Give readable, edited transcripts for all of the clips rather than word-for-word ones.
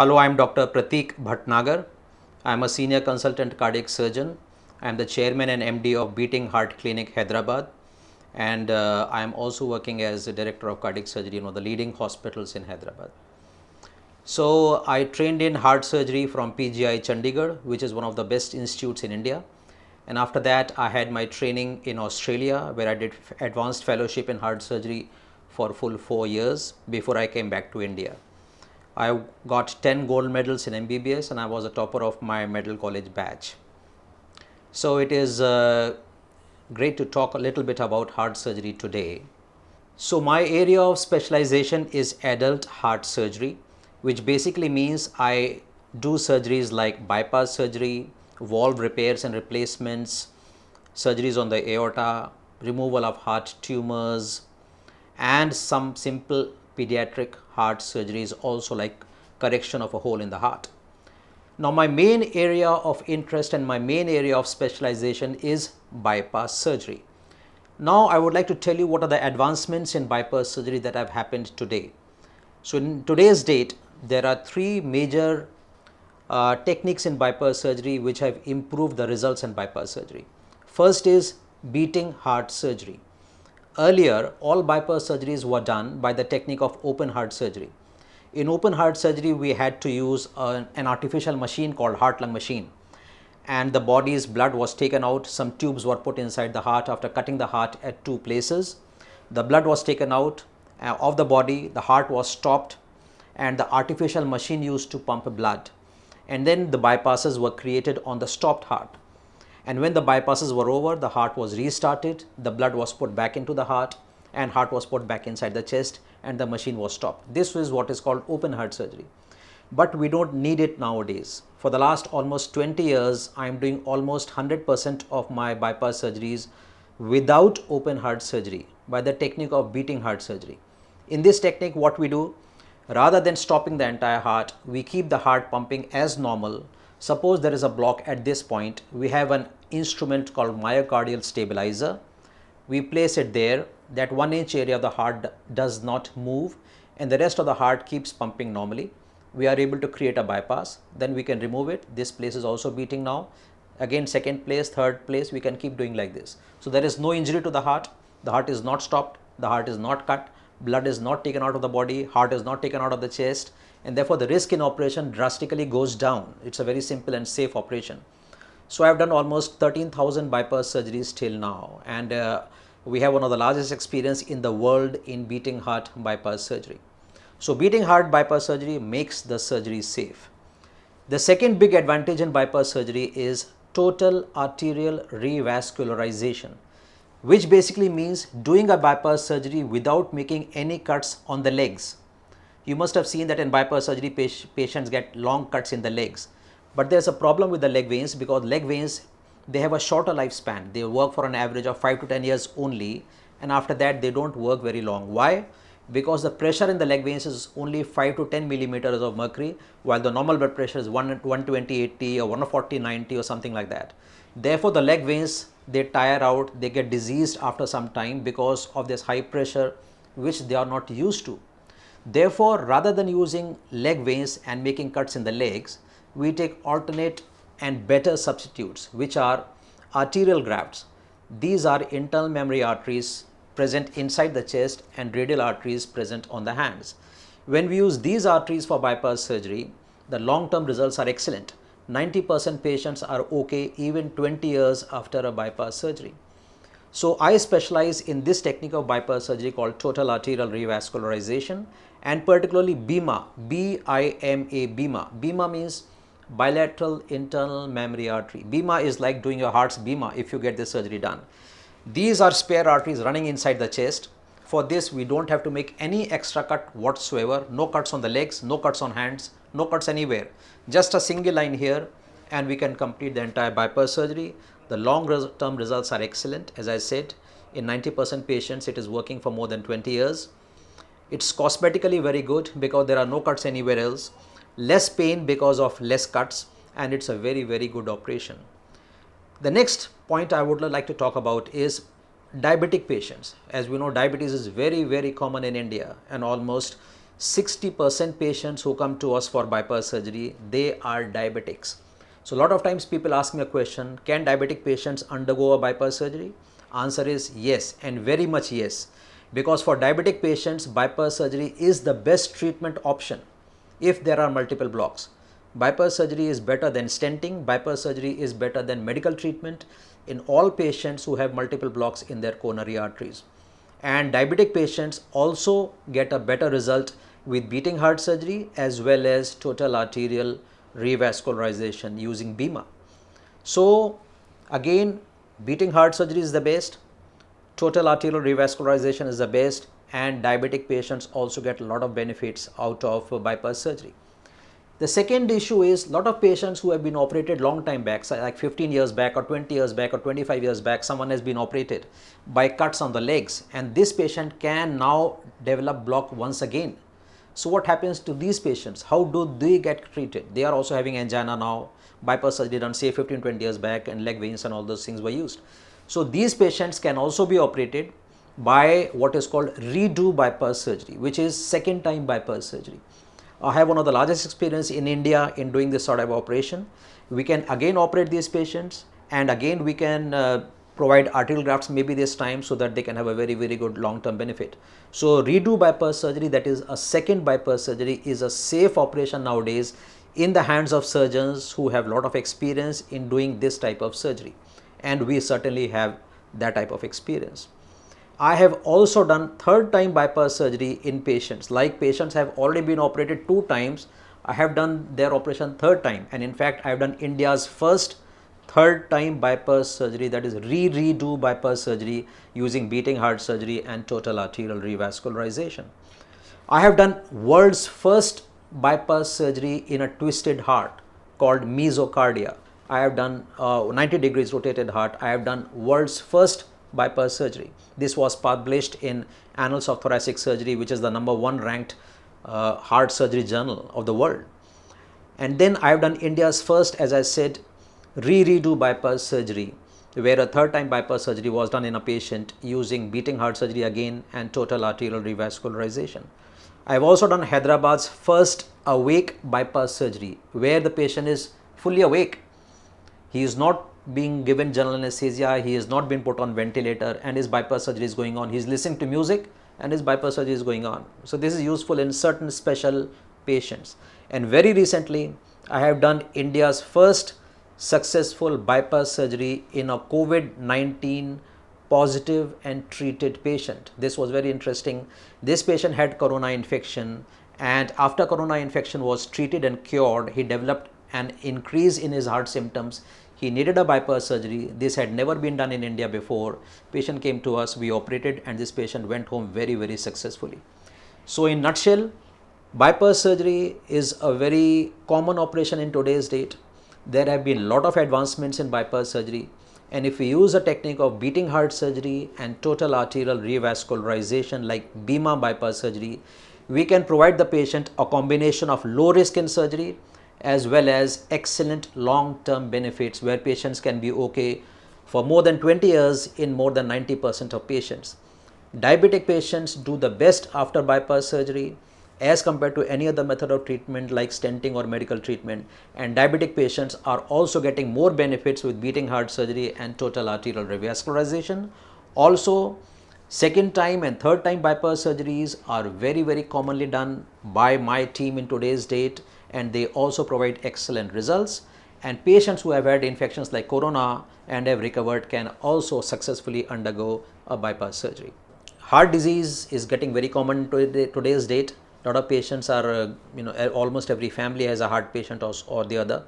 Hello, I am Dr. Pratik Bhatnagar. I am a senior consultant cardiac surgeon. I am the chairman and MD of Beating Heart Clinic, Hyderabad. And I am also working as the director of cardiac surgery in one of the leading hospitals in Hyderabad. So, I trained in heart surgery from PGI Chandigarh, which is one of the best institutes in India. And after that, I had my training in Australia, where I did advanced fellowship in heart surgery for full 4 years before I came back to India. I got 10 gold medals in MBBS and I was a topper of my medical college batch. So it is great to talk a little bit about heart surgery today. So my area of specialization is adult heart surgery, which basically means I do surgeries like bypass surgery, valve repairs and replacements, surgeries on the aorta, removal of heart tumors, and some simple pediatric heart surgeries also, like correction of a hole in the heart. Now, my main area of interest and my main area of specialization is bypass surgery. Now, I would like to tell you what are the advancements in bypass surgery that have happened today. So, in today's date, there are three major techniques in bypass surgery which have improved the results in bypass surgery. First is beating heart surgery. Earlier, all bypass surgeries were done by the technique of open heart surgery. In open heart surgery, we had to use an artificial machine called heart-lung machine, and the body's blood was taken out. Some tubes were put inside the heart after cutting the heart at two places. The blood was taken out of the body, the heart was stopped, and the artificial machine used to pump blood. And then the bypasses were created on the stopped heart. And when the bypasses were over, the heart was restarted, the blood was put back into the heart, and heart was put back inside the chest, and the machine was stopped. This is what is called open heart surgery. But we don't need it nowadays. For the last almost 20 years, I am doing almost 100% of my bypass surgeries without open heart surgery by the technique of beating heart surgery. In this technique, what we do, rather than stopping the entire heart, we keep the heart pumping as normal. Suppose there is a block at this point, we have an instrument called myocardial stabilizer. We place it there. That 1 inch area of the heart does not move, and the rest of the heart keeps pumping normally. We are able to create a bypass. Then we can remove it. This place is also beating now. Again, second place, third place, we can keep doing like this. So there is no injury to the heart. The heart is not stopped. The heart is not cut. Blood is not taken out of the body. Heart is not taken out of the chest. And therefore, the risk in operation drastically goes down. It's a very simple and safe operation. So I have done almost 13,000 bypass surgeries till now, and we have one of the largest experience in the world in beating heart bypass surgery. So beating heart bypass surgery makes the surgery safe. The second big advantage in bypass surgery is total arterial revascularization, which basically means doing a bypass surgery without making any cuts on the legs. You must have seen that in bypass surgery, patients get long cuts in the legs. But there's a problem with the leg veins, because leg veins, they have a shorter lifespan. They work for an average of 5 to 10 years only, and after that they don't work very long. Why? Because the pressure in the leg veins is only 5 to 10 millimeters of mercury, while the normal blood pressure is 120/80 or 140/90 or something like that. Therefore, the leg veins, they tire out, they get diseased after some time because of this high pressure which they are not used to. Therefore, rather than using leg veins and making cuts in the legs, we take alternate and better substitutes, which are arterial grafts. These are internal memory arteries present inside the chest and radial arteries present on the hands. When we use these arteries for bypass surgery, the long-term results are excellent. 90% patients are okay even 20 years after a bypass surgery. So I specialize in this technique of bypass surgery called total arterial revascularization, and particularly BIMA, B-I-M-A, BIMA. BIMA means bilateral internal memory artery. BIMA is like doing your heart's BIMA if you get this surgery done. These are spare arteries running inside the chest. For this, we don't have to make any extra cut whatsoever. No cuts on the legs, no cuts on hands, no cuts anywhere. Just a single line here, and we can complete the entire bypass surgery. The long-term results are excellent. As I said, in 90% patients, it is working for more than 20 years. It's cosmetically very good because there are no cuts anywhere else, less pain because of less cuts, and it's a very, very good operation. The next point I would like to talk about is diabetic patients. As we know, diabetes is very, very common in India, and almost 60% patients who come to us for bypass surgery, they are diabetics. So a lot of times people ask me a question, can diabetic patients undergo a bypass surgery? Answer is yes, and very much yes. Because for diabetic patients, bypass surgery is the best treatment option if there are multiple blocks. Bypass surgery is better than stenting. Bypass surgery is better than medical treatment in all patients who have multiple blocks in their coronary arteries. And diabetic patients also get a better result with beating heart surgery as well as total arterial revascularization using BIMA. So again, beating heart surgery is the best, total arterial revascularization is the best, and diabetic patients also get a lot of benefits out of bypass surgery. The second issue is a lot of patients who have been operated long time back, like 15 years back or 20 years back or 25 years back, someone has been operated by cuts on the legs, and this patient can now develop block once again. So what happens to these patients? How do they get treated? They are also having angina now, bypass surgery done say 15-20 years back, and leg veins and all those things were used. So these patients can also be operated by what is called redo bypass surgery, which is second time bypass surgery. I have one of the largest experience in India in doing this sort of operation. We can again operate these patients, and again we can provide arterial grafts maybe this time so that they can have a very good long-term benefit. So redo bypass surgery, that is a second bypass surgery, is a safe operation nowadays in the hands of surgeons who have a lot of experience in doing this type of surgery, and we certainly have that type of experience. I have also done third time bypass surgery in patients, like patients have already been operated 2 times. I have done their operation third time, and in fact I have done India's first third time bypass surgery, that is redo bypass surgery using beating heart surgery and total arterial revascularization. I have done world's first bypass surgery in a twisted heart called mesocardia. I have done 90 degrees rotated heart. I have done world's first bypass surgery. This was published in Annals of Thoracic Surgery, which is the #1 ranked heart surgery journal of the world. And then I have done India's first, as I said, redo bypass surgery, where a third time bypass surgery was done in a patient using beating heart surgery again and total arterial revascularization. I have also done Hyderabad's first awake bypass surgery, where the patient is fully awake. He is not being given general anesthesia, he has not been put on ventilator, and his bypass surgery is going on. He is listening to music and his bypass surgery is going on. So this is useful in certain special patients. And very recently, I have done India's first successful bypass surgery in a COVID-19 positive and treated patient. This was very interesting. This patient had corona infection, and after corona infection was treated and cured, he developed an increase in his heart symptoms. He needed a bypass surgery. This had never been done in India before. Patient came to us, we operated, and this patient went home very successfully. So in nutshell, bypass surgery is a very common operation in today's date. There have been a lot of advancements in bypass surgery, and if we use a technique of beating heart surgery and total arterial revascularization like BIMA bypass surgery, we can provide the patient a combination of low risk in surgery as well as excellent long-term benefits, where patients can be okay for more than 20 years in more than 90% of patients. Diabetic patients do the best after bypass surgery as compared to any other method of treatment like stenting or medical treatment, and diabetic patients are also getting more benefits with beating heart surgery and total arterial revascularization. Also, second time and third time bypass surgeries are very commonly done by my team in today's date, and they also provide excellent results, and patients who have had infections like corona and have recovered can also successfully undergo a bypass surgery. Heart disease is getting very common in today's date. A lot of patients are, almost every family has a heart patient or the other.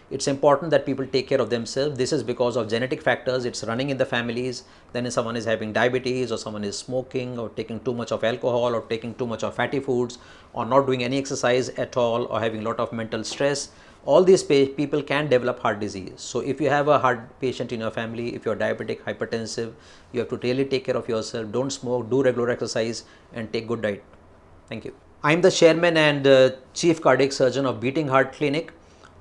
It's important that people take care of themselves. This is because of genetic factors. It's running in the families. Then if someone is having diabetes, or someone is smoking, or taking too much of alcohol, or taking too much of fatty foods, or not doing any exercise at all, or having a lot of mental stress, all these people can develop heart disease. So if you have a heart patient in your family, if you're diabetic, hypertensive, you have to really take care of yourself. Don't smoke, do regular exercise, and take good diet. Thank you. I'm the chairman and chief cardiac surgeon of Beating Heart Clinic.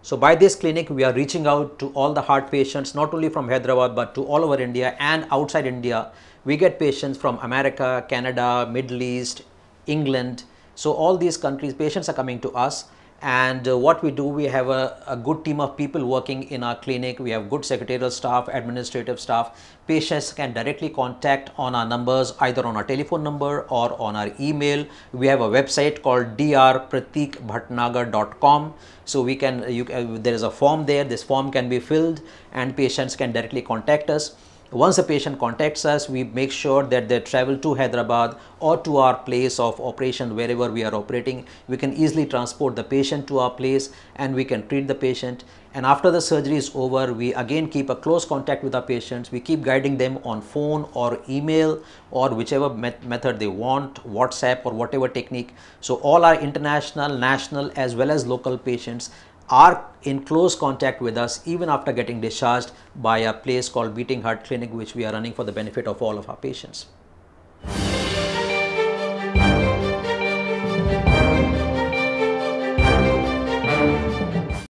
So by this clinic, we are reaching out to all the heart patients, not only from Hyderabad, but to all over India and outside India. We get patients from America, Canada, Middle East, England, So all these countries, patients are coming to us, and what we do, we have a good team of people working in our clinic. We have good secretarial staff, administrative staff. Patients can directly contact on our numbers, either on our telephone number or on our email. We have a website called drpratikbhatnagar.com. So we can, there is a form there. This form can be filled and patients can directly contact us. Once a patient contacts us, we make sure that they travel to Hyderabad or to our place of operation, wherever we are operating. We can easily transport the patient to our place and we can treat the patient. And after the surgery is over, we again keep a close contact with our patients. We keep guiding them on phone or email or whichever method they want, WhatsApp or whatever technique. So all our international, national as well as local patients are in close contact with us even after getting discharged by a place called Beating Heart Clinic, which we are running for the benefit of all of our patients.